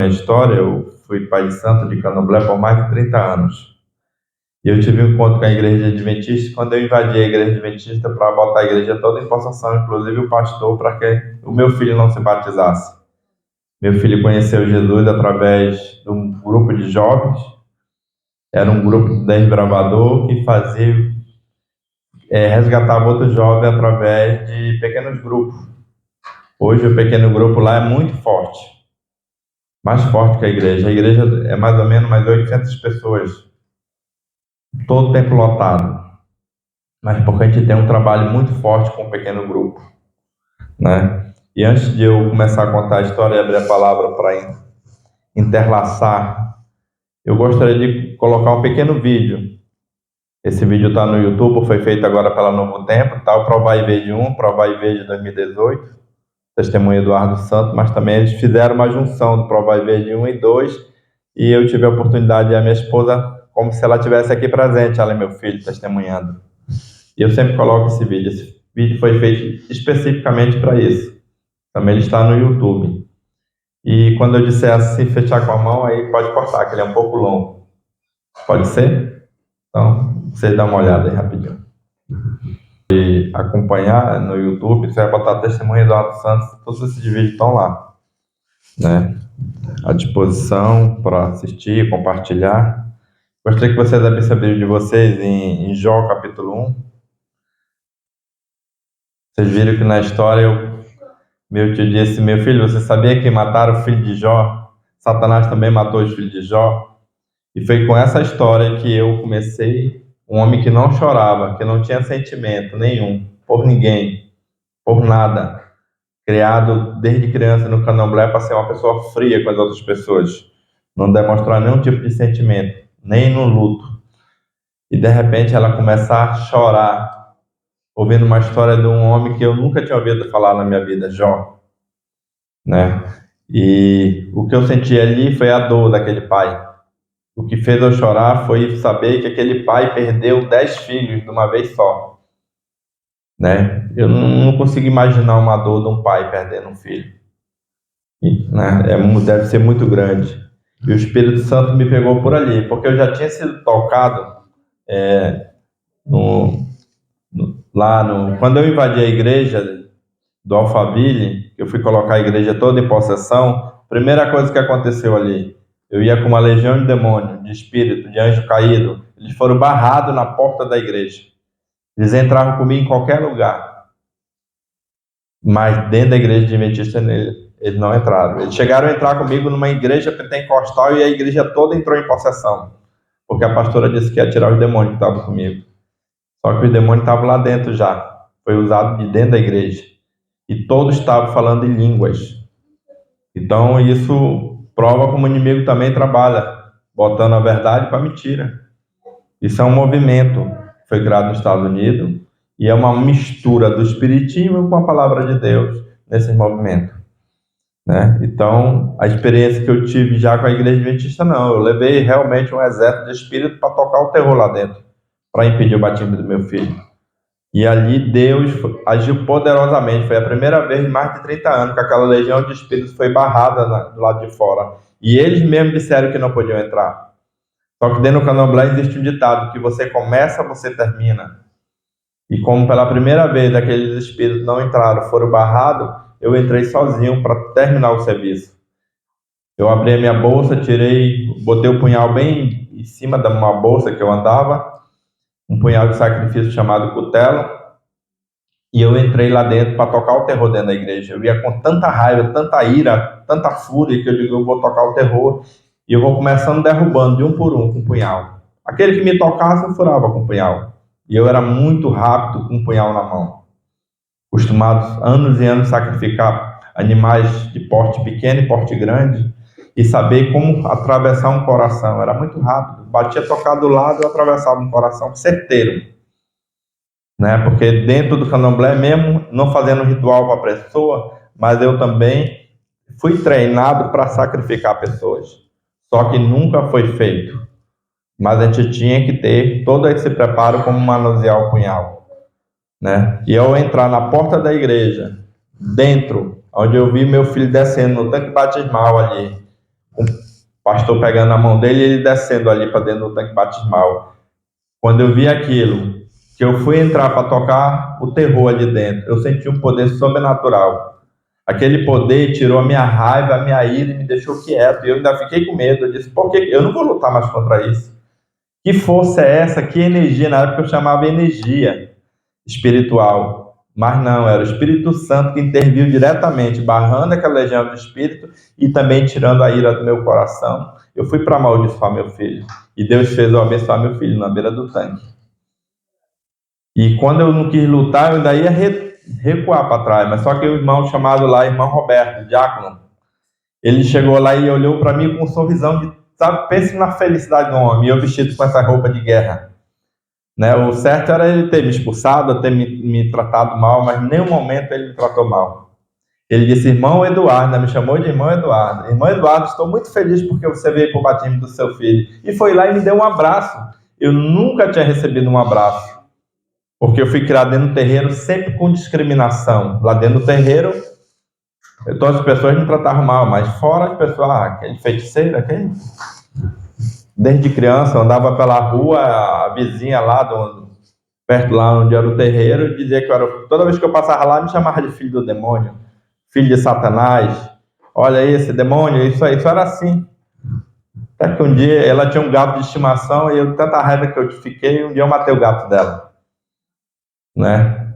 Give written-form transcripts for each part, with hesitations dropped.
história, eu fui pai de santo de Candomblé por mais de 30 anos. E eu tive um encontro com a igreja adventista quando eu invadi a igreja adventista para botar a igreja toda em possessão, inclusive o pastor, para que o meu filho não se batizasse. Meu filho conheceu Jesus através de um grupo de jovens. Era um grupo de desbravador que fazia resgatava outro jovem através de pequenos grupos. Hoje o pequeno grupo lá é muito forte, mais forte que a igreja. A igreja é mais ou menos mais 800 pessoas, todo o tempo lotado. Mas porque a gente tem um trabalho muito forte com um pequeno grupo, né? E antes de eu começar a contar a história e abrir a palavra para interlaçar, eu gostaria de colocar um pequeno vídeo. Esse vídeo está no YouTube, foi feito agora pela Novo Tempo, tá? O Provar e Ver de 1, Provar e Ver de 2018, Testemunho Eduardo Santos, mas também eles fizeram uma junção do Provar e Ver de 1 e 2, e eu tive a oportunidade de a minha esposa, como se ela estivesse aqui presente, ela e meu filho, testemunhando. E eu sempre coloco esse vídeo. Esse vídeo foi feito especificamente para isso. Também ele está no YouTube. E quando eu disser assim, fechar com a mão, aí pode cortar, que ele é um pouco longo. Pode ser? Então, você dá uma olhada aí rapidinho. E acompanhar no YouTube, você vai botar Testemunho Eduardo Santos, todos esses vídeos estão lá, né? À disposição para assistir, compartilhar. Gostaria que vocês abrissem a Bíblia de vocês em Jó, capítulo 1. Vocês viram que na história meu tio disse: meu filho, você sabia que mataram o filho de Jó? Satanás também matou os filhos de Jó. E foi com essa história que eu comecei, um homem que não chorava, que não tinha sentimento nenhum, por ninguém, por nada. Criado desde criança no candomblé para ser uma pessoa fria com as outras pessoas. Não demonstrar nenhum tipo de sentimento, nem no luto. E de repente ela começar a chorar, ouvindo uma história de um homem que eu nunca tinha ouvido falar na minha vida, Jó, né? E o que eu senti ali foi a dor daquele pai. O que fez eu chorar foi saber que aquele pai perdeu 10 filhos de uma vez só, né? Eu não consigo imaginar uma dor de um pai perdendo um filho, né? Deve ser muito grande. E o Espírito Santo me pegou por ali, porque eu já tinha sido tocado quando eu invadi a igreja do Alphaville, eu fui colocar a igreja toda em possessão. Primeira coisa que aconteceu ali, eu ia com uma legião de demônio, de espírito, de anjo caído. Eles foram barrados na porta da igreja. Eles entravam comigo em qualquer lugar, mas dentro da igreja adventista eles não entraram. Eles chegaram a entrar comigo numa igreja pentecostal e a igreja toda entrou em possessão, porque a pastora disse que ia tirar os demônios que estavam comigo. Só que os demônios estavam lá dentro já. Foi usado de dentro da igreja. E todos estavam falando em línguas. Então isso prova como o inimigo também trabalha, botando a verdade para a mentira. Isso é um movimento que foi criado nos Estados Unidos e é uma mistura do espiritismo com a palavra de Deus nesses movimentos, né? Então a experiência que eu tive já com a igreja adventista, não, eu levei realmente um exército de espírito para tocar o terror lá dentro, para impedir o batismo do meu filho. E ali Deus agiu poderosamente. Foi a primeira vez em mais de 30 anos que aquela legião de espíritos foi barrada do lado de fora. E eles mesmos disseram que não podiam entrar. Só que dentro do candomblé existe um ditado, que você começa, você termina. E como pela primeira vez aqueles espíritos não entraram, foram barrados, eu entrei sozinho para terminar o serviço. Eu abri a minha bolsa, botei o punhal bem em cima de uma bolsa que eu andava, um punhal de sacrifício chamado cutelo, e eu entrei lá dentro para tocar o terror dentro da igreja. Eu ia com tanta raiva, tanta ira, tanta fúria, que eu digo, eu vou tocar o terror, e eu vou começando derrubando de um por um com o punhal. Aquele que me tocasse, eu furava com o punhal. E eu era muito rápido com o punhal na mão. Acostumado anos e anos a sacrificar animais de porte pequeno e porte grande, e saber como atravessar um coração. Era muito rápido. Batia tocar do lado, eu atravessava um coração certeiro, né? Porque dentro do candomblé, mesmo não fazendo ritual para a pessoa, mas eu também fui treinado para sacrificar pessoas. Só que nunca foi feito. Mas a gente tinha que ter todo esse preparo como manusear o punhal, né? E ao entrar na porta da igreja, dentro, onde eu vi meu filho descendo no tanque batismal ali, o pastor pegando a mão dele e ele descendo ali para dentro do tanque batismal. Quando eu vi aquilo, que eu fui entrar para tocar o terror ali dentro, eu senti um poder sobrenatural. Aquele poder tirou a minha raiva, a minha ira e me deixou quieto. Eu ainda fiquei com medo. Eu disse, por que eu não vou lutar mais contra isso? Que força é essa? Que energia? Na época eu chamava energia espiritual. Mas não, era o Espírito Santo que interviu diretamente, barrando aquela legião do Espírito e também tirando a ira do meu coração. Eu fui para amaldiçoar meu filho. E Deus fez eu abençoar meu filho na beira do tanque. E quando eu não quis lutar, eu ainda ia recuar para trás. Mas só que o irmão chamado lá, irmão Roberto, diácono, ele chegou lá e olhou para mim com um sorrisão de, sabe, pense na felicidade do homem, e eu vestido com essa roupa de guerra. Né? O certo era ele ter me expulsado, ter me tratado mal, mas em nenhum momento ele me tratou mal. Ele disse, irmão Eduardo, né? Me chamou de irmão Eduardo. Irmão Eduardo, estou muito feliz porque você veio para o batismo do seu filho. E foi lá e me deu um abraço. Eu nunca tinha recebido um abraço, porque eu fui criado dentro do terreiro sempre com discriminação. Lá dentro do terreiro, todas as pessoas me tratavam mal, mas fora as pessoas, aquele feiticeiro, aquele... Desde criança, eu andava pela rua, a vizinha lá, perto lá onde era o terreiro, dizia que eu era... Toda vez que eu passava lá, me chamava de filho do demônio, filho de Satanás. Olha aí, esse demônio, isso era assim. Até que um dia ela tinha um gato de estimação e eu, tanta raiva que eu fiquei, um dia eu matei o gato dela. Né?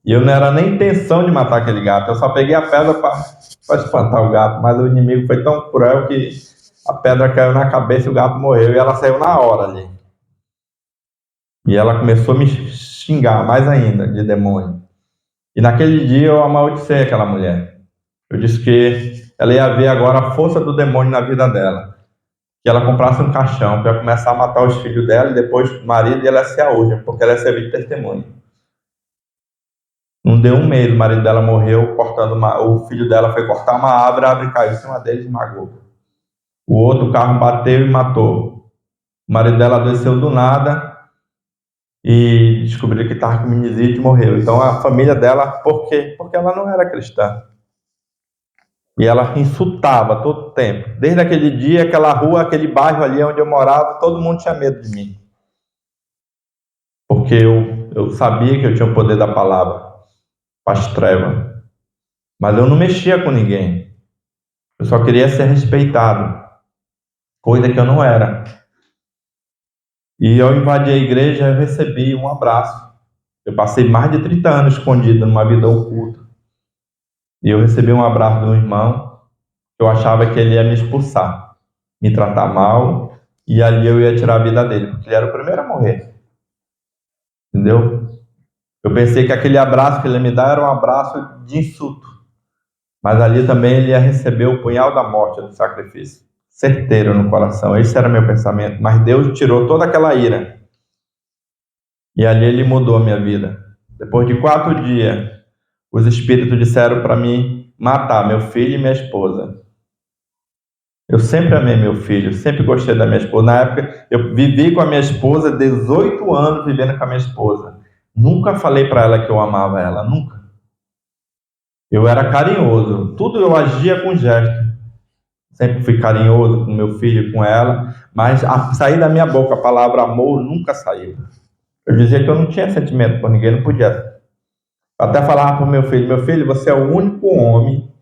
E eu não era nem intenção de matar aquele gato, eu só peguei a pedra para espantar o gato, mas o inimigo foi tão cruel que a pedra caiu na cabeça e o gato morreu, e ela saiu na hora ali. E ela começou a me xingar mais ainda de demônio. E naquele dia eu amaldicei aquela mulher. Eu disse que ela ia ver agora a força do demônio na vida dela. Que ela comprasse um caixão para começar a matar os filhos dela e depois o marido, e ela ia ser a última, porque ela ia servir de testemunho. Não deu um mês, o marido dela morreu cortando o filho dela foi cortar uma árvore, a árvore caiu em cima dele e esmagou. O outro carro bateu e matou. O marido dela adoeceu do nada e descobriu que estava com meninite e morreu. Então a família dela, por quê? Porque ela não era cristã. E ela insultava todo o tempo. Desde aquele dia, aquela rua, aquele bairro ali onde eu morava, todo mundo tinha medo de mim. Porque eu sabia que eu tinha o poder da palavra para as trevas. Mas eu não mexia com ninguém. Eu só queria ser respeitado. Coisa que eu não era. E ao invadir a igreja, eu recebi um abraço. Eu passei mais de 30 anos escondido numa vida oculta. E eu recebi um abraço de um irmão. Eu achava que ele ia me expulsar, me tratar mal, e ali eu ia tirar a vida dele, porque ele era o primeiro a morrer. Entendeu? Eu pensei que aquele abraço que ele ia me dar era um abraço de insulto. Mas ali também ele ia receber o punhal da morte do sacrifício. Certeiro no coração. Esse era meu pensamento. Mas Deus tirou toda aquela ira. E ali ele mudou a minha vida. Depois de 4 dias, os espíritos disseram para mim matar meu filho e minha esposa. Eu sempre amei meu filho, sempre gostei da minha esposa. Na época, eu vivi com a minha esposa, 18 anos vivendo com a minha esposa. Nunca falei para ela que eu amava ela, nunca. Eu era carinhoso, tudo eu agia com gesto. Sempre fui carinhoso com meu filho, com ela, mas a sair da minha boca a palavra amor nunca saiu. Eu dizia que eu não tinha sentimento por ninguém, não podia. Eu até falava para o meu filho, você é o único homem.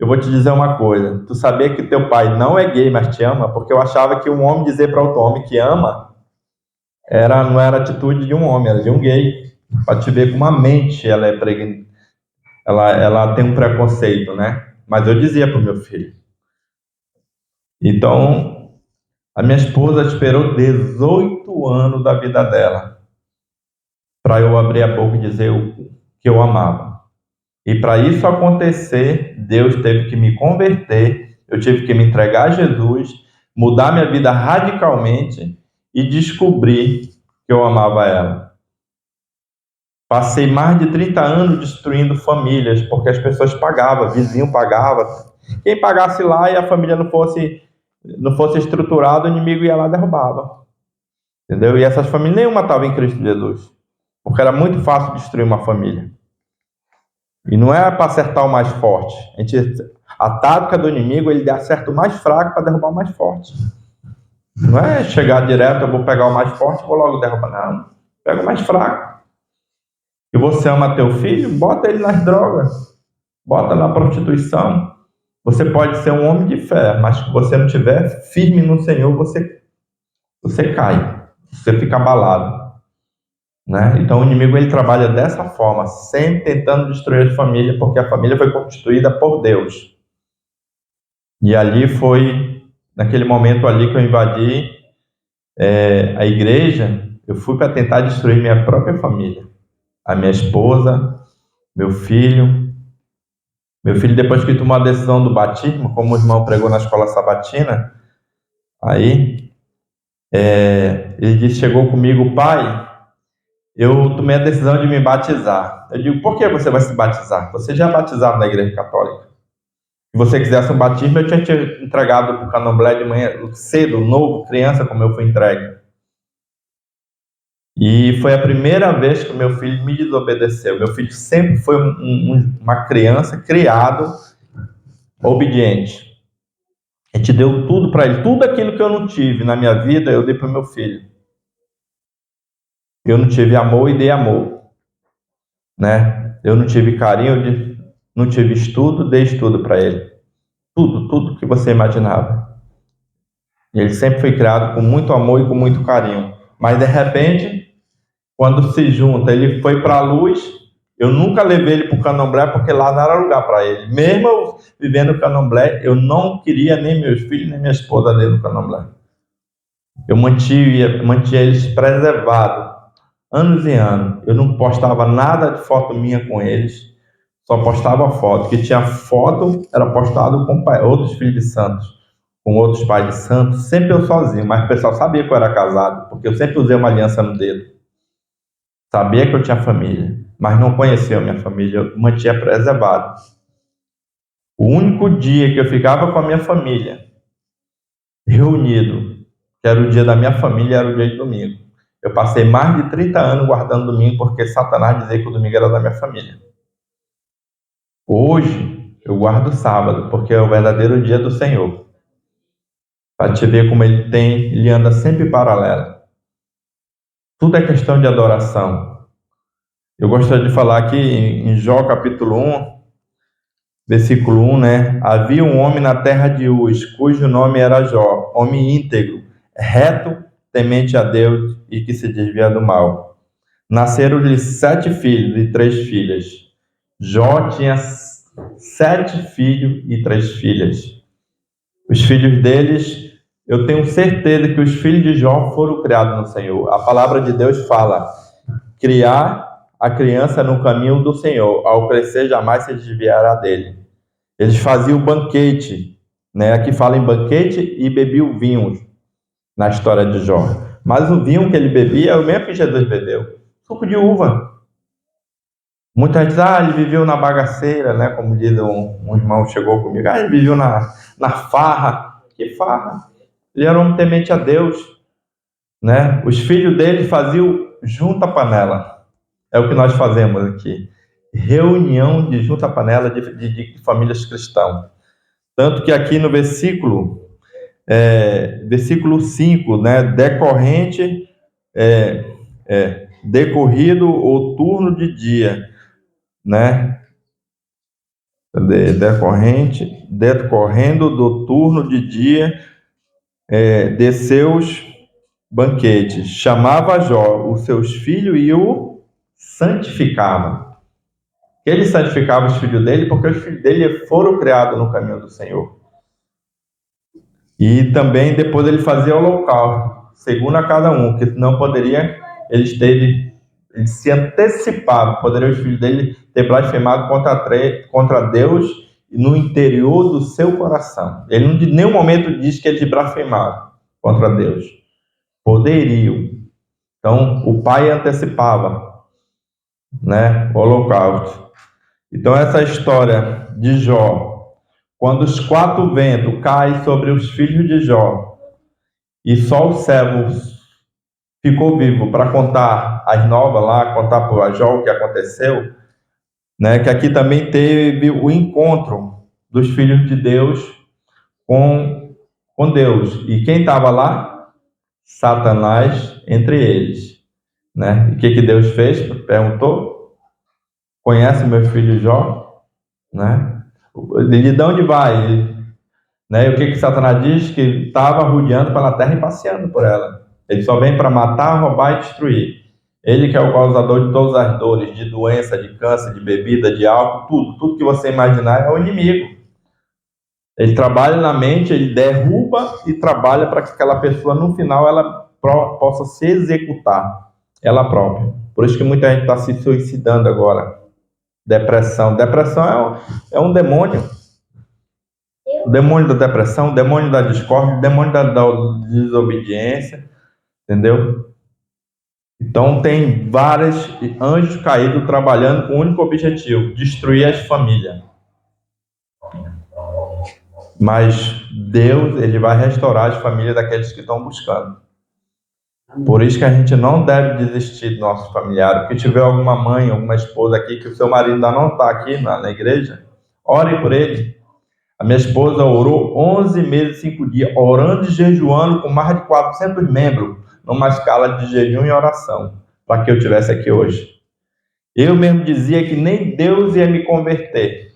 Eu vou te dizer uma coisa, tu sabia que teu pai não é gay, mas te ama? Porque eu achava que um homem dizer para outro homem que ama não era atitude de um homem, era de um gay. Para te ver como a mente ela é ela tem um preconceito, né? Mas eu dizia para o meu filho. Então, a minha esposa esperou 18 anos da vida dela para eu abrir a boca e dizer que eu amava. E para isso acontecer, Deus teve que me converter, eu tive que me entregar a Jesus, mudar minha vida radicalmente e descobrir que eu amava ela. Passei mais de 30 anos destruindo famílias, porque as pessoas pagavam, vizinho pagava. Quem pagasse lá e a família não fosse estruturada, o inimigo ia lá e derrubava. Entendeu? E essas famílias nenhuma estavam em Cristo Jesus, porque era muito fácil destruir uma família. E não é para acertar o mais forte. A tática do inimigo, ele acerta o mais fraco para derrubar o mais forte. Não é chegar direto, eu vou pegar o mais forte e vou logo derrubar. Não, pega o mais fraco. E você ama teu filho, bota ele nas drogas, bota na prostituição. Você pode ser um homem de fé, mas se você não estiver firme no Senhor, você cai, você fica abalado. Né? Então o inimigo ele trabalha dessa forma, sempre tentando destruir a família, porque a família foi constituída por Deus. E ali foi, naquele momento ali que eu invadi a igreja, eu fui para tentar destruir minha própria família. A minha esposa, meu filho. Meu filho, depois que tomou a decisão do batismo, como o irmão pregou na escola sabatina, aí ele disse, chegou comigo, pai, eu tomei a decisão de me batizar. Eu digo, por que você vai se batizar? Você já é batizado na igreja católica. Se você quisesse um batismo, eu tinha te entregado para o candomblé de manhã, cedo, novo, criança, como eu fui entregue. E foi a primeira vez que o meu filho me desobedeceu. Meu filho sempre foi uma criança criado obediente. A gente deu tudo para ele. Tudo aquilo que eu não tive na minha vida, eu dei para o meu filho. Eu não tive amor e dei amor. Né? Eu não tive carinho, não tive estudo, dei estudo para ele. Tudo que você imaginava. E ele sempre foi criado com muito amor e com muito carinho. Mas, de repente, quando se junta, ele foi para a luz. Eu nunca levei ele para o candomblé, porque lá não era lugar para ele. Mesmo eu vivendo o candomblé, eu não queria nem meus filhos, nem minha esposa dentro do candomblé. Eu mantinha eles preservados, anos e anos. Eu não postava nada de foto minha com eles, só postava foto. Que tinha foto, era postado com outros filhos de santos, com outros pais de santos, sempre eu sozinho. Mas o pessoal sabia que eu era casado, porque eu sempre usei uma aliança no dedo. Sabia que eu tinha família, mas não conhecia a minha família, eu mantinha preservado. O único dia que eu ficava com a minha família, reunido, que era o dia da minha família, era o dia de domingo. Eu passei mais de 30 anos guardando domingo, porque Satanás dizia que o domingo era da minha família. Hoje, eu guardo sábado, porque é o verdadeiro dia do Senhor. Para te ver como ele anda sempre paralelo. Tudo é questão de adoração. Eu gostaria de falar aqui em Jó capítulo 1, versículo 1, né? Havia um homem na terra de Uz, cujo nome era Jó, homem íntegro, reto, temente a Deus e que se desvia do mal. Nasceram-lhe 7 filhos e 3 filhas. Jó tinha 7 filhos e 3 filhas. Os filhos deles, eu tenho certeza que os filhos de Jó foram criados no Senhor. A palavra de Deus fala, criar a criança no caminho do Senhor, ao crescer jamais se desviará dele. Eles faziam banquete, né? Aqui fala em banquete e bebiam vinhos na história de Jó. Mas o vinho que ele bebia é o mesmo que Jesus bebeu, suco de uva. Muita gente diz, ele viveu na bagaceira, né? Como diz um irmão chegou comigo, ele viveu na farra. Que farra? Ele era um homem temente a Deus, né? Os filhos dele faziam junta panela. É o que nós fazemos aqui. Reunião de junta panela de famílias cristãs. Tanto que aqui no versículo 5, né? Decorrido o turno de dia, né? Decorrendo do turno de dia de seus banquetes, chamava Jó os seus filhos e o santificava. Ele santificava os filhos dele porque os filhos dele foram criados no caminho do Senhor. E também depois ele fazia holocausto, segundo a cada um, que não poderia eles se antecipavam, poderiam os filhos dele ter blasfemado contra Deus no interior do seu coração. Ele em nenhum momento diz que eles blasfemaram contra Deus. Poderiam. Então, o pai antecipava, né, o holocausto. Então, essa história de Jó, quando os 4 ventos caem sobre os filhos de Jó, e só o servo ficou vivo para contar as novas lá, contar para Jó o que aconteceu, né, que aqui também teve o encontro dos filhos de Deus com Deus. E quem estava lá? Satanás entre eles, né? E o que Deus fez? Perguntou: conhece meu filho Jó? Né? De onde vai? Né? E o que Satanás diz? Que estava rodeando pela terra e passeando por ela. Ele só vem para matar, roubar e destruir. Ele que é o causador de todas as dores, de doença, de câncer, de bebida, de álcool, tudo que você imaginar é o inimigo. Ele trabalha na mente, ele derruba e trabalha para que aquela pessoa, no final, ela possa se executar, ela própria. Por isso que muita gente está se suicidando agora. Depressão. Depressão é um demônio. O demônio da depressão, o demônio da discórdia, o demônio da desobediência, entendeu? Então tem vários anjos caídos trabalhando com o único objetivo: destruir as famílias. Mas Deus, ele vai restaurar as famílias daqueles que estão buscando. Por isso que a gente não deve desistir do nosso familiar. Porque tiver alguma mãe, alguma esposa aqui que o seu marido ainda não está aqui na igreja, ore por ele. A minha esposa orou 11 meses, 5 dias, orando e jejuando com mais de 400 membros, numa escala de jejum e oração, para que eu estivesse aqui hoje. Eu mesmo dizia que nem Deus ia me converter.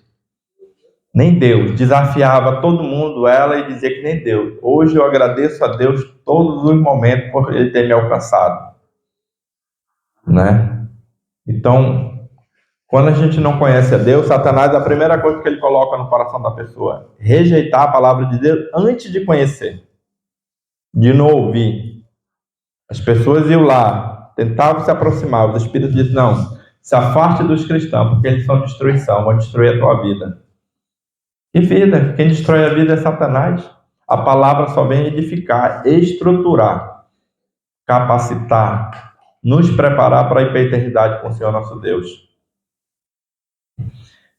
Nem Deus. Desafiava todo mundo, ela, e dizia que nem Deus. Hoje eu agradeço a Deus todos os momentos por Ele ter me alcançado. Né? Então, quando a gente não conhece a Deus, Satanás, a primeira coisa que ele coloca no coração da pessoa é rejeitar a palavra de Deus antes de conhecer, de não ouvir. As pessoas iam lá, tentavam se aproximar, os espíritos dizem: não, se afaste dos cristãos, porque eles são destruição, vão destruir a tua vida. E vida, quem destrói a vida é Satanás. A palavra só vem edificar, estruturar, capacitar, nos preparar para ir para a eternidade com o Senhor nosso Deus.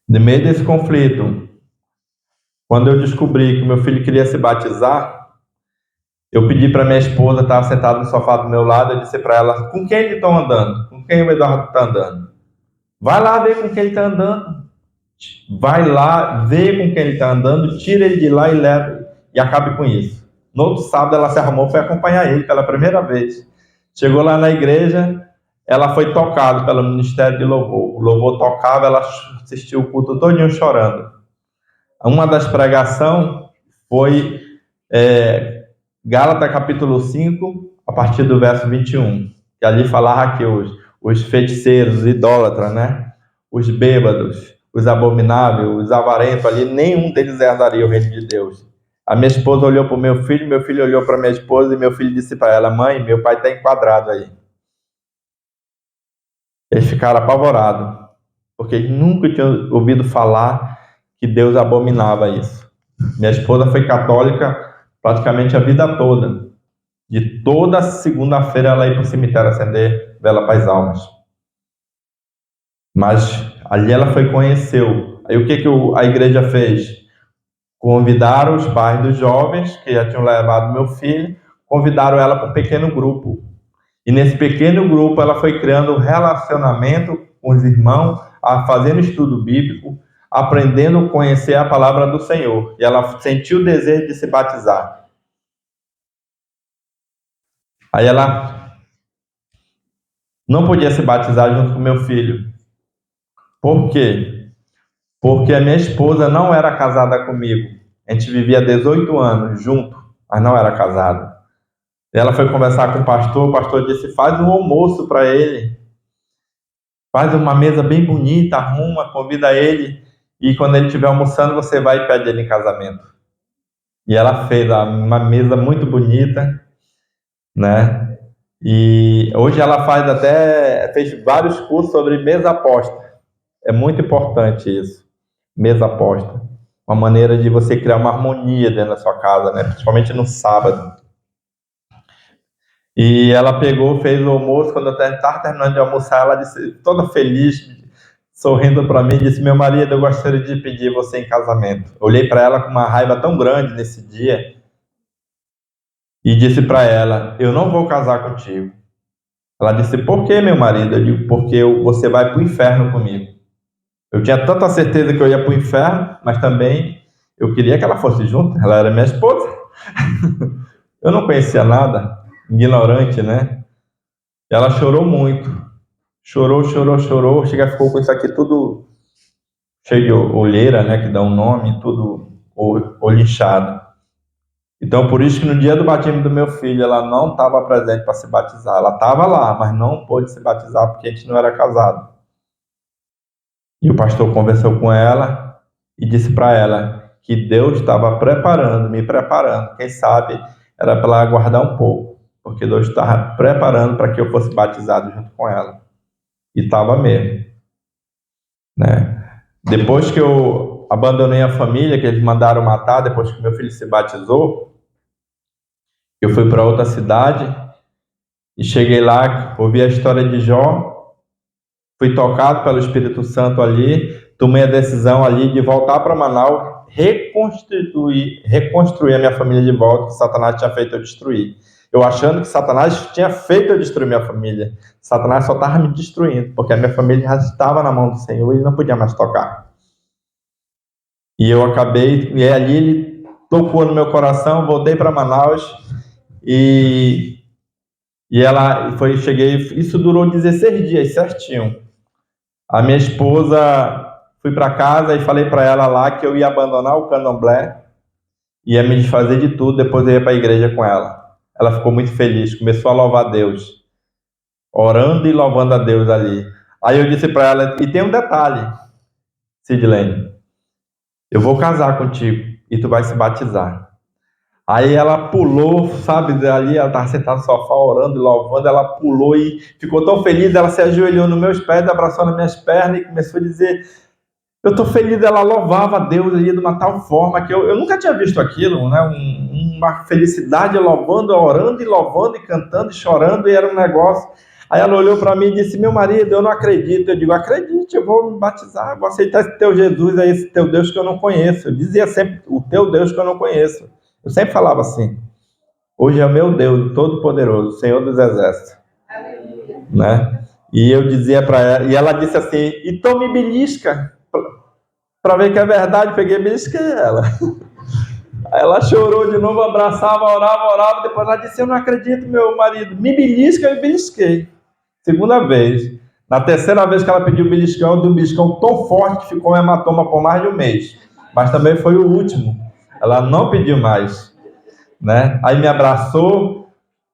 No meio desse conflito, quando eu descobri que meu filho queria se batizar, eu pedi para minha esposa, estava sentada no sofá do meu lado, eu disse para ela: com quem eles estão andando? Com quem o Eduardo está andando? Vai lá ver com quem ele está andando. Vai lá, vê com quem ele está andando, tira ele de lá e leva, e acabe com isso. No outro sábado ela se arrumou, foi acompanhar ele pela primeira vez. Chegou lá na igreja, ela foi tocada pelo Ministério de Louvor. O louvor tocava, ela assistiu o culto todinho chorando. Uma das pregações foi Gálatas capítulo 5, a partir do verso 21. Que ali falava que os feiticeiros, os idólatras, né? Os bêbados, os abomináveis, os avarentos ali, nenhum deles herdaria o reino de Deus. A minha esposa olhou para o meu filho olhou para minha esposa, e meu filho disse para ela: mãe, meu pai está enquadrado aí. Eles ficaram apavorados, porque eles nunca tinham ouvido falar que Deus abominava isso. Minha esposa foi católica praticamente a vida toda. De toda segunda-feira ela ia para o cemitério acender vela para as almas. Mas ali ela foi conheceu. Aí o que a igreja fez? Convidaram os pais dos jovens que já tinham levado meu filho, convidaram ela para um pequeno grupo. E nesse pequeno grupo ela foi criando um relacionamento com os irmãos, fazendo estudo bíblico, aprendendo a conhecer a palavra do Senhor. E ela sentiu o desejo de se batizar. Aí ela não podia se batizar junto com meu filho. Por quê? Porque a minha esposa não era casada comigo. A gente vivia 18 anos junto, mas não era casada. Ela foi conversar com o pastor disse: faz um almoço para ele. Faz uma mesa bem bonita, arruma, convida ele, e quando ele estiver almoçando, você vai e pede ele em casamento. E ela fez uma mesa muito bonita, né? E hoje ela fez vários cursos sobre mesa aposta. É muito importante isso, mesa aposta. Uma maneira de você criar uma harmonia dentro da sua casa, né? Principalmente no sábado. E ela pegou, fez o almoço. Quando eu estava terminando de almoçar, ela disse, toda feliz, sorrindo para mim, disse: meu marido, eu gostaria de pedir você em casamento. Eu olhei para ela com uma raiva tão grande nesse dia e disse para ela: eu não vou casar contigo. Ela disse: por que, meu marido? Eu digo: porque você vai para o inferno comigo. Eu tinha tanta certeza que eu ia para o inferno, mas também Eu queria que ela fosse junto, ela era minha esposa. Eu não conhecia nada, ignorante, né? Ela chorou muito. Chorou, chorou, chorou. Chega, ficou com isso aqui tudo cheio de olheira, né? Que dá um nome, tudo olho inchado. Então, por isso que no dia do batismo do meu filho, ela não estava presente para se batizar. Ela estava lá, mas não pôde se batizar porque a gente não era casado. E o pastor conversou com ela e disse para ela que Deus estava preparando, me preparando. Quem sabe era para ela aguardar um pouco, porque Deus estava preparando para que eu fosse batizado junto com ela. E estava mesmo, né? Depois que eu abandonei a família, que eles mandaram matar, depois que meu filho se batizou, eu fui para outra cidade e cheguei lá, ouvi a história de Jó, fui tocado pelo Espírito Santo ali, tomei a decisão ali de voltar para Manaus, reconstruir a minha família de volta, que Satanás tinha feito eu destruir. Eu achando que Satanás tinha feito eu destruir minha família. Satanás só estava me destruindo, porque a minha família já estava na mão do Senhor e ele não podia mais tocar. E eu acabei, e ali ele tocou no meu coração, voltei para Manaus e ela foi, cheguei, isso durou 16 dias certinho. A minha esposa, fui para casa e falei para ela lá que eu ia abandonar o candomblé, ia me desfazer de tudo, depois eu ia para a igreja com ela. Ela ficou muito feliz, começou a louvar a Deus, orando e louvando a Deus ali. Aí eu disse para ela, e tem um detalhe, Sidlene, eu vou casar contigo e tu vai se batizar. Aí ela pulou, sabe, ali ela estava sentada no sofá orando e louvando, ela pulou e ficou tão feliz, ela se ajoelhou nos meus pés, abraçou nas minhas pernas e começou a dizer, eu estou feliz, ela louvava a Deus ali de uma tal forma que eu nunca tinha visto aquilo, né? Uma felicidade louvando, orando e louvando e cantando e chorando, e era um negócio. Aí ela olhou para mim e disse, meu marido, eu não acredito. Eu digo, acredite, eu vou me batizar, vou aceitar esse teu Jesus aí, esse teu Deus que eu não conheço. Eu dizia sempre, o teu Deus que eu não conheço. Eu sempre falava assim, hoje é o meu Deus, Todo-Poderoso, Senhor dos Exércitos. Né? E eu dizia para ela, e ela disse assim, então me belisca, para ver que é verdade, peguei e belisquei ela. Aí ela chorou de novo, abraçava, orava, depois ela disse, eu não acredito, meu marido, me belisca, eu belisquei. Segunda vez. Na terceira vez que ela pediu beliscão, eu dei um beliscão tão forte que ficou um hematoma por mais de um mês. Mas também foi o último. Ela não pediu mais. Né? Aí me abraçou,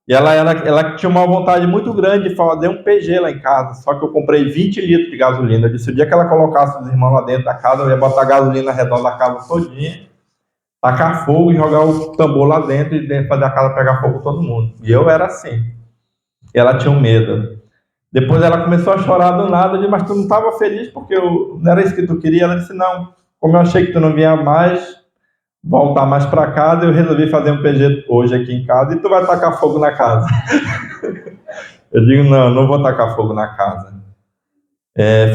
e ela tinha uma vontade muito grande de fazer um PG lá em casa, só que eu comprei 20 litros de gasolina. Eu disse, o dia que ela colocasse os irmãos lá dentro da casa, eu ia botar gasolina ao redor da casa todinha, tacar fogo e jogar o tambor lá dentro e fazer a casa pegar fogo todo mundo. E eu era assim. E ela tinha um medo. Depois ela começou a chorar do nada, eu disse, mas tu não estava feliz porque não era isso que tu queria? Ela disse, não, como eu achei que tu não vinha mais voltar mais para casa, eu resolvi fazer um PG hoje aqui em casa e tu vai tacar fogo na casa. Eu digo, não vou tacar fogo na casa.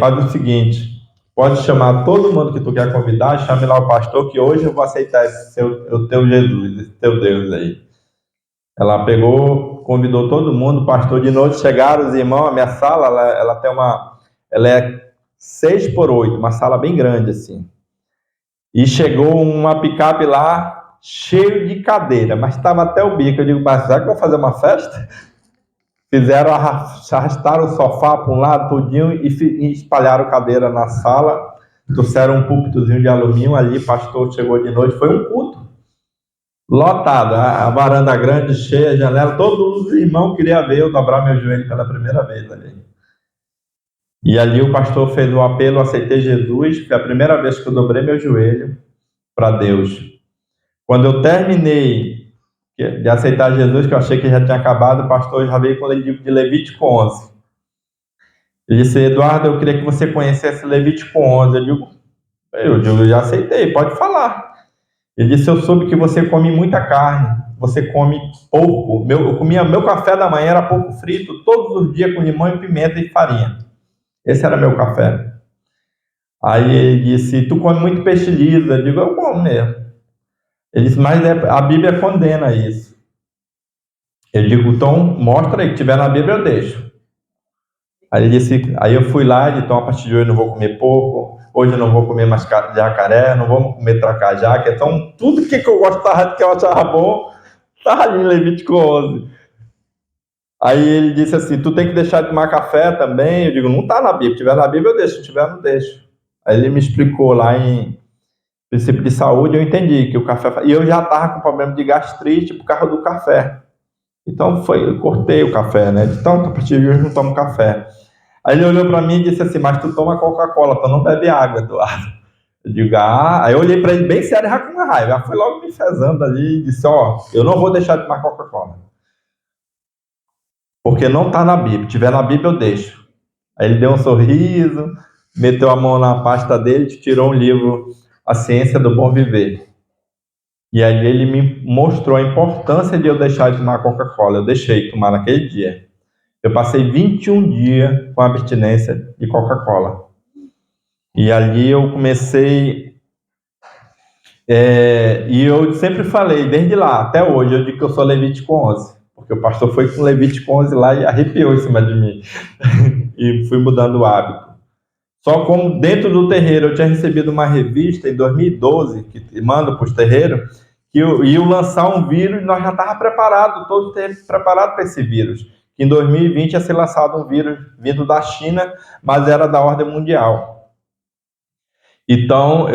Faz o seguinte, pode chamar todo mundo que tu quer convidar, chame lá o pastor, que hoje eu vou aceitar o teu Jesus, esse teu Deus aí. Ela pegou, convidou todo mundo, pastor, de noite chegaram os irmãos, a minha sala, ela é 6x8, uma sala bem grande assim. E chegou uma picape lá, cheio de cadeira, mas estava até o bico. Eu digo, mas será que vão fazer uma festa? Arrastaram o sofá para um lado, tudinho, e espalharam cadeira na sala, trouxeram um púlpitozinho de alumínio ali, pastor chegou de noite, foi um culto. Lotado, a varanda grande, cheia, a janela, todos os irmãos queriam ver eu dobrar meu joelho pela primeira vez ali. E ali o pastor fez o apelo, aceitei Jesus, foi a primeira vez que eu dobrei meu joelho para Deus. Quando eu terminei de aceitar Jesus, que eu achei que já tinha acabado, o pastor já veio com o livro de Levítico 11. Ele disse, Eduardo, eu queria que você conhecesse Levítico 11. Eu digo, eu já aceitei, pode falar. Ele disse, eu soube que você come muita carne, você come porco. Meu café da manhã era porco frito, todos os dias com limão e pimenta e farinha. Esse era meu café. Aí ele disse, tu come muito peixe liso. Eu digo, eu como mesmo. Ele disse, mas a Bíblia condena isso. Eu digo, então mostra aí, que tiver na Bíblia eu deixo. Aí ele disse, aí eu fui lá, então a partir de hoje eu não vou comer porco, hoje eu não vou comer mais jacaré, não vou comer tracajá, que então tudo que eu gostava, que eu achava bom, estava ali em Levítico 11. Aí ele disse assim, tu tem que deixar de tomar café também. Eu digo, não está na Bíblia, se tiver na Bíblia eu deixo, se tiver eu não deixo. Aí ele me explicou lá em princípio de saúde, eu entendi que o café... E eu já estava com problema de gastrite por causa do café. Então eu cortei o café, né? Então, a partir de hoje eu não tomo café. Aí ele olhou para mim e disse assim, mas tu toma Coca-Cola, tu não bebe água, Eduardo. Eu digo, ah... Aí eu olhei para ele bem sério, já com uma raiva. Já foi logo me fezando ali e disse, ó, eu não vou deixar de tomar Coca-Cola. Porque não está na Bíblia. Se tiver na Bíblia, eu deixo. Aí ele deu um sorriso, meteu a mão na pasta dele, tirou um livro, A Ciência do Bom Viver. E aí ele me mostrou a importância de eu deixar de tomar Coca-Cola. Eu deixei de tomar naquele dia. Eu passei 21 dias com abstinência de Coca-Cola. E ali eu comecei... e eu sempre falei, desde lá até hoje, eu digo que eu sou Levítico 11. Porque o pastor foi com Levítico 11 lá e arrepiou em cima de mim. E fui mudando o hábito. Só como dentro do terreiro eu tinha recebido uma revista em 2012, que manda para os terreiros, que iam lançar um vírus e nós já estávamos preparados, todos preparados para esse vírus. Que em 2020 ia ser lançado um vírus vindo da China, mas era da ordem mundial. Então,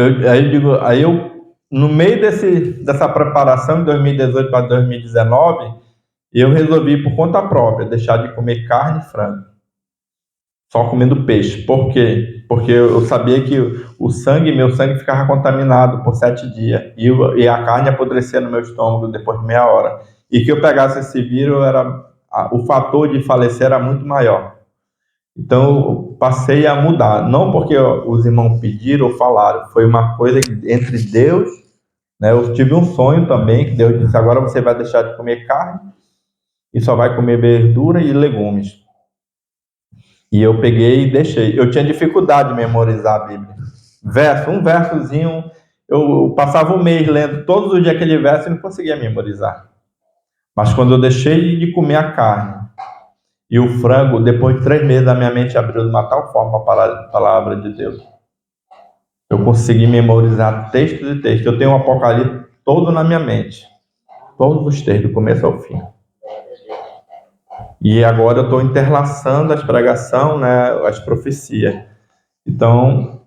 no meio dessa preparação, em 2018 para 2019, eu resolvi, por conta própria, deixar de comer carne e frango. Só comendo peixe. Por quê? Porque eu sabia que meu sangue ficava contaminado por 7 dias. E a carne apodrecia no meu estômago depois de meia hora. E que eu pegasse esse vírus, o fator de falecer era muito maior. Então, eu passei a mudar. Não porque os irmãos pediram ou falaram. Foi uma coisa entre Deus, né? Eu tive um sonho também, que Deus disse, agora você vai deixar de comer carne e só vai comer verdura e legumes. E eu peguei e deixei. Eu tinha dificuldade de memorizar a Bíblia. Um versozinho, eu passava um mês lendo todos os dias aquele verso e não conseguia memorizar. Mas quando eu deixei de comer a carne e o frango, depois de 3 meses a minha mente abriu de uma tal forma a palavra de Deus. Eu consegui memorizar textos e textos. Eu tenho um Apocalipse todo na minha mente. Todos os textos, do começo ao fim. E agora eu estou interlaçando as pregações, né, as profecias. Então,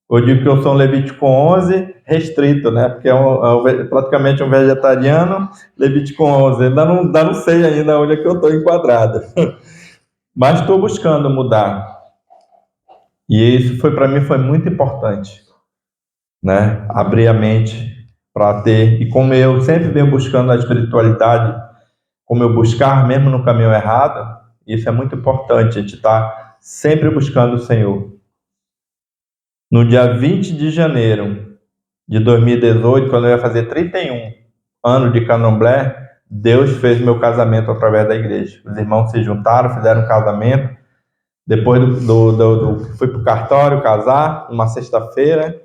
eu digo que eu sou um Levítico 11 restrito, né, porque praticamente um vegetariano, Levítico 11. Ainda não sei ainda onde é que eu estou enquadrado. Mas estou buscando mudar. E isso para mim foi muito importante, né, abrir a mente para ter. E como eu sempre venho buscando a espiritualidade, como eu buscar mesmo no caminho errado, isso é muito importante, a gente está sempre buscando o Senhor. No dia 20 de janeiro de 2018, quando eu ia fazer 31 anos de candomblé, Deus fez meu casamento através da igreja. Os irmãos se juntaram, fizeram um casamento. Depois fui para o cartório casar, numa sexta-feira,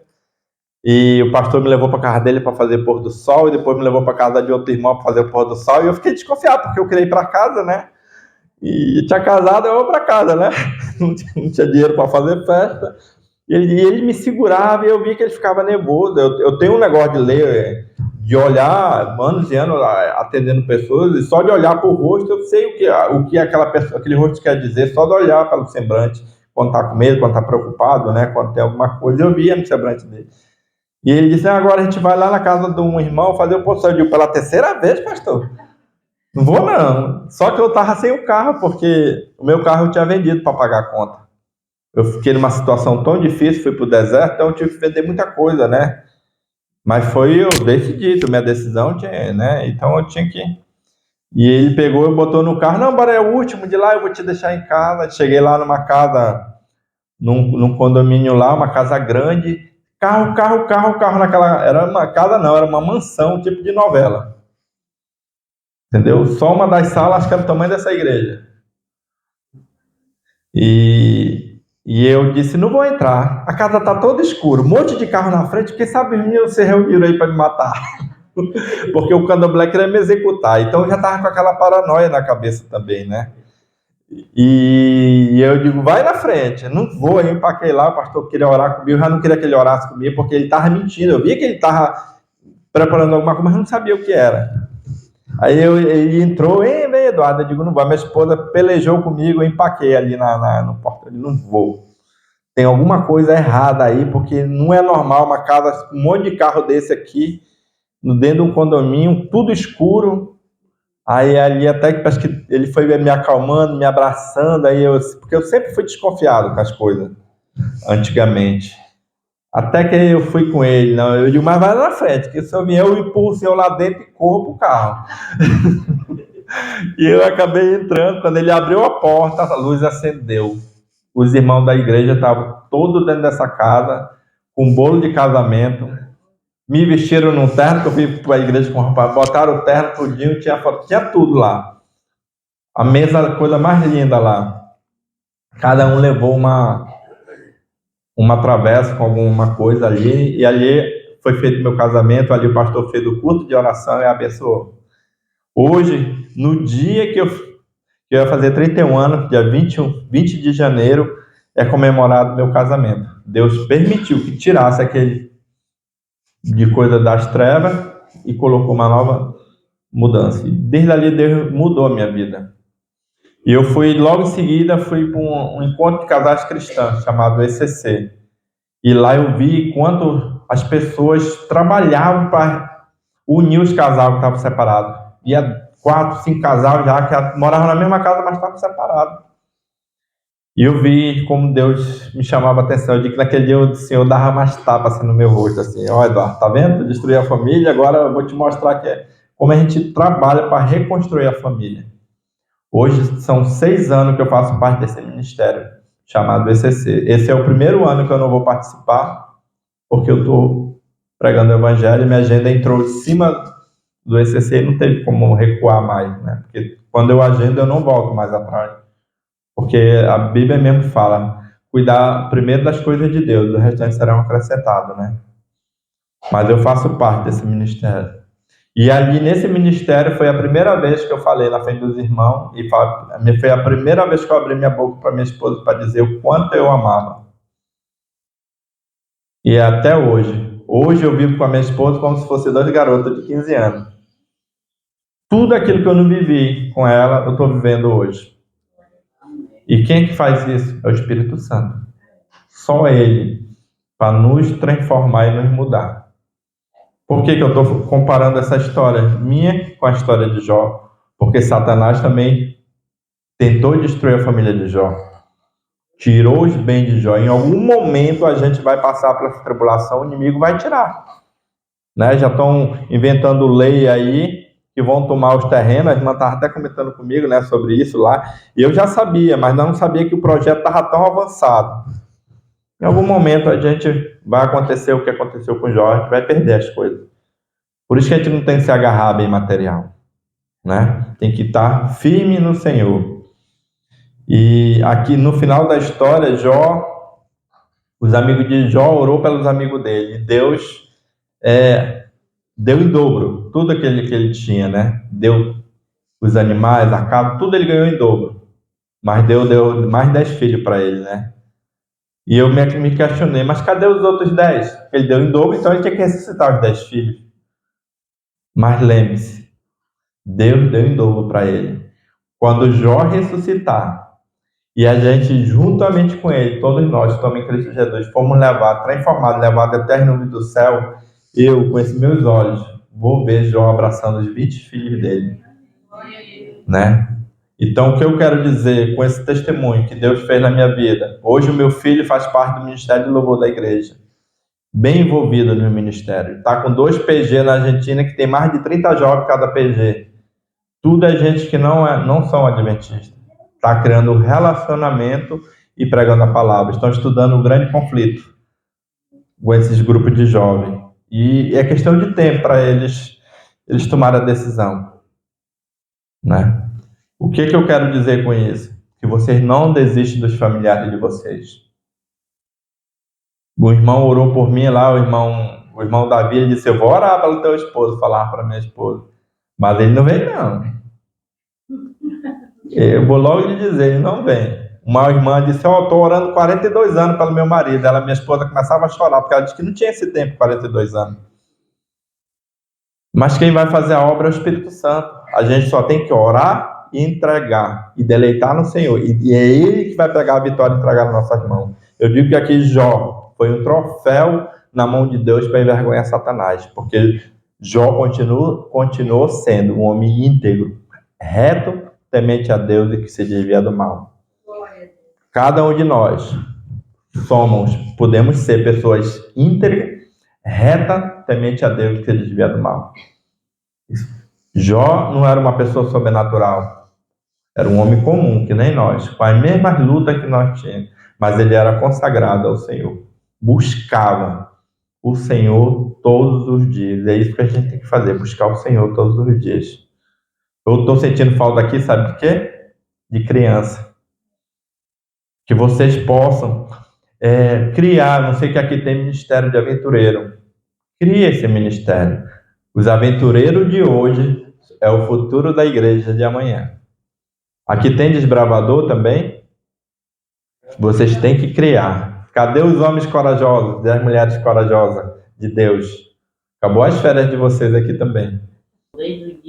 e o pastor me levou para a casa dele para fazer pôr do sol, e depois me levou para a casa de outro irmão para fazer o pôr do sol, e eu fiquei desconfiado, porque eu queria ir para casa, né? E tinha casado, eu vou para casa, né? Não tinha dinheiro para fazer festa. E ele me segurava e eu via que ele ficava nervoso. Eu tenho um negócio de ler, de olhar, anos e anos atendendo pessoas, e só de olhar para o rosto eu sei o que aquele rosto quer dizer, só de olhar para o semblante, quando está com medo, quando está preocupado, né? Quando tem alguma coisa, eu via no semblante dele. E ele disse, agora a gente vai lá na casa de um irmão fazer o poço. Eu digo, pela 3ª vez, pastor? Não vou não. Só que eu estava sem o carro, porque o meu carro eu tinha vendido para pagar a conta. Eu fiquei numa situação tão difícil, fui para o deserto, então eu tive que vender muita coisa, né? Mas foi eu decidido, minha decisão tinha, né? Então eu tinha que... E ele pegou e botou no carro, não, bora, é o último de lá, eu vou te deixar em casa. Cheguei lá numa casa, num condomínio lá, uma casa grande, carro naquela... Era uma casa não, era uma mansão, tipo de novela. Entendeu? Só uma das salas, acho que era o tamanho dessa igreja. E eu disse, não vou entrar. A casa tá toda escura, um monte de carro na frente, porque sabe, você reuniram aí para me matar. Porque o candomblé queria me executar. Então eu já tava com aquela paranoia na cabeça também, né? E eu digo, vai na frente. Não vou, eu empaquei lá, o pastor queria orar comigo, eu já não queria que ele orasse comigo, porque ele estava mentindo. Eu via que ele estava preparando alguma coisa, mas eu não sabia o que era. Aí ele entrou, vem, Eduardo, eu digo, não vai. Minha esposa pelejou comigo, eu empaquei ali no portão, eu digo, não vou. Tem alguma coisa errada aí, porque não é normal uma casa, um monte de carro desse aqui, dentro de um condomínio, tudo escuro. Aí ali até que parece que ele foi me acalmando, me abraçando, porque eu sempre fui desconfiado com as coisas, antigamente. Até que eu fui com ele, não, eu digo, mas vai lá na frente, que se eu vier, eu empurro o senhor lá dentro e corro pro carro. E eu acabei entrando, quando ele abriu a porta, a luz acendeu. Os irmãos da igreja estavam todos dentro dessa casa, com um bolo de casamento, me vestiram num terno, que eu fui para a igreja com o rapaz, botaram o terno tudinho, tinha foto, tinha tudo lá. A mesa, a coisa mais linda lá. Cada um levou uma travessa com alguma coisa ali, e ali foi feito meu casamento, ali o pastor fez o culto de oração e abençoou. Hoje, no dia que eu ia fazer 31 anos, dia 20 de janeiro, é comemorado meu casamento. Deus permitiu que tirasse aquele de coisa das trevas e colocou uma nova mudança. E desde ali Deus mudou a minha vida. E eu fui, logo em seguida, fui para um encontro de casais cristãos, chamado ECC. E lá eu vi quanto as pessoas trabalhavam para unir os casais que estavam separados. Ia 4, 5 casais já que moravam na mesma casa, mas estavam separados. E eu vi como Deus me chamava a atenção. Eu disse que naquele dia o Senhor dava mais tapas assim, no meu rosto, assim, ó, Eduardo, tá vendo? Destruir a família, agora eu vou te mostrar como a gente trabalha para reconstruir a família. Hoje são 6 anos que eu faço parte desse ministério, chamado ECC. Esse é o primeiro ano que eu não vou participar, porque eu estou pregando o evangelho e minha agenda entrou em cima do ECC e não teve como recuar mais, né? Porque quando eu agendo, eu não volto mais atrás. Porque a Bíblia mesmo fala, cuidar primeiro das coisas de Deus, o restante serão acrescentados, né? Mas eu faço parte desse ministério. E ali nesse ministério foi a primeira vez que eu falei na frente dos irmãos, e foi a primeira vez que eu abri minha boca para minha esposa para dizer o quanto eu amava. E até hoje. Hoje eu vivo com a minha esposa como se fosse 2 garotos de 15 anos. Tudo aquilo que eu não vivi com ela, eu estou vivendo hoje. E quem é que faz isso? É o Espírito Santo. Só Ele, para nos transformar e nos mudar. Por que eu estou comparando essa história minha com a história de Jó? Porque Satanás também tentou destruir a família de Jó. Tirou os bens de Jó. Em algum momento a gente vai passar por essa tribulação, o inimigo vai tirar. Né? Já estão inventando lei aí que vão tomar os terrenos. A irmã estava até comentando comigo, né, sobre isso lá. E eu já sabia, mas não sabia que o projeto estava tão avançado. Em algum momento a gente vai acontecer o que aconteceu com o Jó, a gente vai perder as coisas. Por isso que a gente não tem que se agarrar a bem material, né? Tem que estar firme no Senhor. E aqui no final da história, os amigos de Jó orou pelos amigos dele. Deus deu em dobro tudo aquilo que ele tinha, né? Deu os animais, a casa, tudo ele ganhou em dobro. Mas deu mais 10 filhos para ele, né? E eu me questionei, mas cadê os outros 10? Ele deu em dobro, então ele tinha que ressuscitar os 10 filhos. Mas lembre-se, Deus deu em dobro para ele. Quando Jó ressuscitar, e a gente, juntamente com ele, todos nós, que estamos em Cristo Jesus, fomos transformados, levados até as nuvens do céu, eu, com esses meus olhos, vou ver Jó abraçando os 20 filhos dele. Né? Então, o que eu quero dizer com esse testemunho que Deus fez na minha vida? Hoje o meu filho faz parte do Ministério de Louvor da igreja. Bem envolvido no ministério. Está com 2 PG na Argentina, que tem mais de 30 jovens cada PG. Tudo é gente que não são adventistas. Está criando relacionamento e pregando a palavra. Estão estudando o grande conflito com esses grupos de jovens. E é questão de tempo para eles tomarem a decisão. Né? O que eu quero dizer com isso? Que vocês não desistem dos familiares de vocês. O irmão orou por mim lá, o irmão Davi, ele disse, eu vou orar pelo teu esposo, falar para minha esposa. Mas ele não veio, não. Eu vou logo lhe dizer, ele não vem. Uma irmã disse, ó, tô orando 42 anos pelo meu marido. Ela, minha esposa, começava a chorar, porque ela disse que não tinha esse tempo, 42 anos. Mas quem vai fazer a obra é o Espírito Santo. A gente só tem que orar e entregar, e deleitar no Senhor. E é Ele que vai pegar a vitória e entregar nas nossas mãos. Eu digo que aqui Jó foi um troféu na mão de Deus para envergonhar Satanás, porque Jó continuou sendo um homem íntegro, reto, temente a Deus e que se desvia do mal. Cada um de nós podemos ser pessoas íntegras, reta, temente a Deus e que se desvia do mal. Jó não era uma pessoa sobrenatural, era um homem comum, que nem nós, com as mesmas lutas que nós tínhamos, mas ele era consagrado ao Senhor, buscava o Senhor todos os dias. É isso que a gente tem que fazer, buscar o Senhor todos os dias. Eu estou sentindo falta aqui, sabe de quê? De criança. Que vocês possam criar, não sei que aqui tem ministério de aventureiro. Crie esse ministério. Os aventureiros de hoje é o futuro da igreja de amanhã. Aqui tem desbravador também. Vocês têm que criar. Cadê os homens corajosos e as mulheres corajosas de Deus? Acabou as férias de vocês aqui também.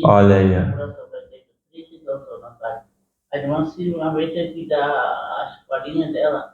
Olha aí. A irmã Silvia, uma vez teve que dar as palhinhas dela,